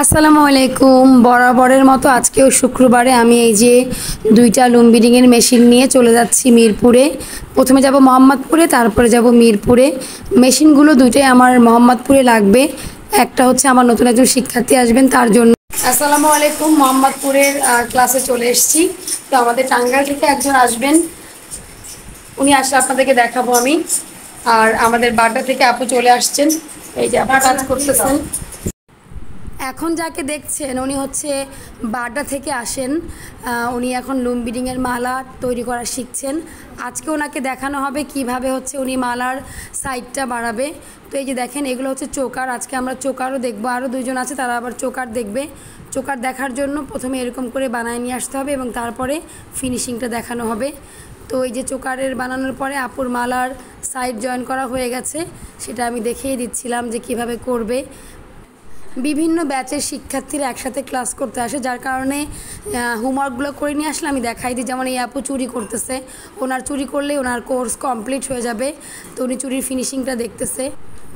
আসসালামু আলাইকুম। বরাবরের মতো আজকেও শুক্রবারে আমি এই যে দুইটা লুম বিডিংয়ের মেশিন নিয়ে চলে যাচ্ছি মিরপুরে। প্রথমে যাব মোহাম্মদপুরে, তারপরে যাব মিরপুরে। মেশিনগুলো দুইটাই আমার মোহাম্মদপুরে লাগবে। একটা হচ্ছে আমার নতুন একজন শিক্ষার্থী আসবেন তার জন্য। আসসালামু আলাইকুম। মোহাম্মদপুরের ক্লাসে চলে এসেছি। তো আমাদের টাঙ্গাইল থেকে একজন আসবেন, উনি আসলে আপনাদেরকে দেখাবো আমি। আর আমাদের বাড্ডা থেকে আপু চলে আসছেন, এই যে আপু কাজ করতেছেন। এখন যাকে দেখছেন উনি হচ্ছে বাড্ডা থেকে আসেন। উনি এখন লুম বিডিংয়ের মালা তৈরি করা শিখছেন। আজকে ওনাকে দেখানো হবে কিভাবে হচ্ছে উনি মালার সাইডটা বাড়াবে। তো এই যে দেখেন, এগুলো হচ্ছে চোকার। আজকে আমরা চোকারও দেখবো, আরও দুইজন আছে তারা আবার চোকার দেখবে। চোকার দেখার জন্য প্রথমে এরকম করে বানায় নিয়ে আসতে হবে এবং তারপরে ফিনিশিংটা দেখানো হবে। তো এই যে চোকারের বানানোর পরে আপুর মালার সাইড জয়েন করা হয়ে গেছে, সেটা আমি দেখিয়ে দিচ্ছিলাম যে কিভাবে করবে। বিভিন্ন ব্যাচের শিক্ষার্থীরা একসাথে ক্লাস করতে আসে, যার কারণে হোমওয়ার্কগুলো করে নিয়ে আসলে আমি দেখাই দিই। যেমন এই আপু চুরি করতেছে, ওনার চুরি করলে ওনার কোর্স কমপ্লিট হয়ে যাবে। তো উনি চুরির ফিনিশিংটা দেখতেছে।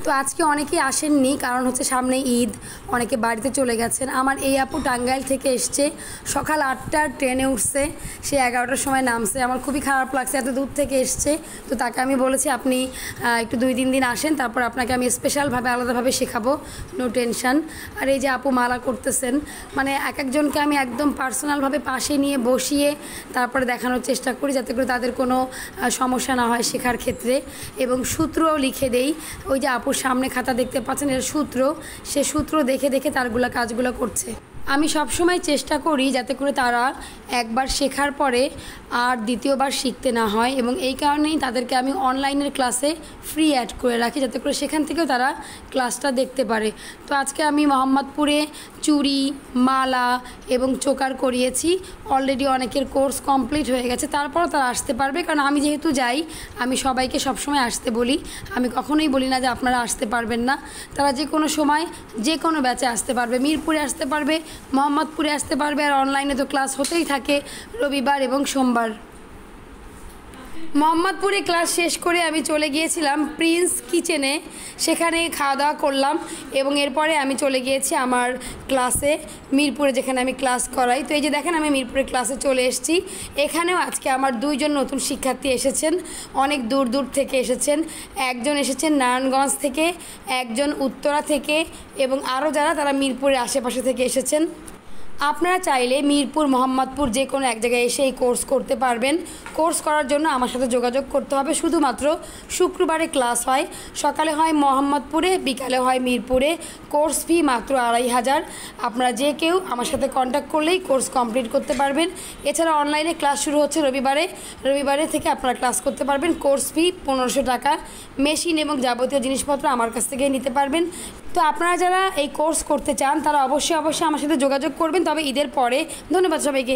তো আজকে অনেকেই আসেননি, কারণ হচ্ছে সামনে ঈদ, অনেকে বাড়িতে চলে গেছেন। আমার এই আপু টাঙ্গাইল থেকে এসছে, সকাল 8টার ট্রেনে উঠছে, সে 11টার সময় নামছে। আমার খুবই খারাপ লাগছে, এত দূর থেকে এসছে। তো তাকে আমি বলেছি আপনি একটু 2-3 দিন আসেন, তারপর আপনাকে আমি স্পেশালভাবে আলাদাভাবে শেখাবো, নো টেনশন। আর এই যে আপু মালা করতেছেন, মানে এক একজনকে আমি একদম পার্সোনালভাবে পাশে নিয়ে বসিয়ে তারপরে দেখানোর চেষ্টা করি, যাতে করে তাদের কোনো সমস্যা না হয় শেখার ক্ষেত্রে। এবং সূত্রও লিখে দেই। ওই যে আপুর সামনে খাতা দেখতে পাচ্ছেন, এর সূত্র, সে সূত্র দেখে দেখে তারগুলো কাজগুলো করছে। আমি সবসময় চেষ্টা করি যাতে করে তারা একবার শেখার পরে আর দ্বিতীয়বার শিখতে না হয়, এবং এই কারণেই তাদেরকে আমি অনলাইনের ক্লাসে ফ্রি অ্যাড করে রাখি, যাতে করে সেখান থেকেও তারা ক্লাসটা দেখতে পারে। তো আজকে আমি মোহাম্মদপুরে চুড়ি, মালা এবং চোকার করিয়েছি। অলরেডি অনেকের কোর্স কমপ্লিট হয়ে গেছে, তারপরও তারা আসতে পারবে, কারণ আমি যেহেতু যাই, আমি সবাইকে সবসময় আসতে বলি। আমি কখনোই বলি না যে আপনারা আসতে পারবেন না। তারা যে কোনো সময় যে কোনো ব্যাচে আসতে পারবে, মিরপুরে আসতে পারবে, মোহাম্মদপুরে আসতে পারবে। আর অনলাইনে তো ক্লাস হতেই থাকে রবিবার এবং সোমবার। মোহাম্মদপুরে ক্লাস শেষ করে আমি চলে গিয়েছিলাম প্রিন্স কিচেনে, সেখানে খাওয়া দাওয়া করলাম এবং এরপরে আমি চলে গিয়েছি আমার ক্লাসে, মিরপুরে যেখানে আমি ক্লাস করাই। তো এই যে দেখেন, আমি মিরপুরে ক্লাসে চলে এসেছি। এখানেও আজকে আমার 2জন নতুন শিক্ষার্থী এসেছেন, অনেক দূর দূর থেকে এসেছেন। একজন এসেছেন নারায়ণগঞ্জ থেকে, একজন উত্তরা থেকে, এবং আরও যারা তারা মিরপুরের আশেপাশে থেকে এসেছেন। আপনারা চাইলে মিরপুর, মোহাম্মদপুর যে কোনো এক জায়গায় এসে এই কোর্স করতে পারবেন। কোর্স করার জন্য আমার সাথে যোগাযোগ করতে হবে। শুধুমাত্র শুক্রবারে ক্লাস হয়, সকালে হয় মোহাম্মদপুরে, বিকালে হয় মিরপুরে। কোর্স ফি মাত্র 2500। আপনারা যে কেউ আমার সাথে কন্ট্যাক্ট করলেই কোর্স কমপ্লিট করতে পারবেন। এছাড়া অনলাইনে ক্লাস শুরু হচ্ছে রবিবারে থেকে আপনারা ক্লাস করতে পারবেন। কোর্স ফি 1500 টাকা। মেশিন এবং যাবতীয় জিনিসপত্র আমার কাছ থেকে নিতে পারবেন। তো আপনারা যারা এই কোর্স করতে চান তারা অবশ্যই আমার সাথে যোগাযোগ করবেন, তবে ঈদের পরে। ধন্যবাদ সবাইকে।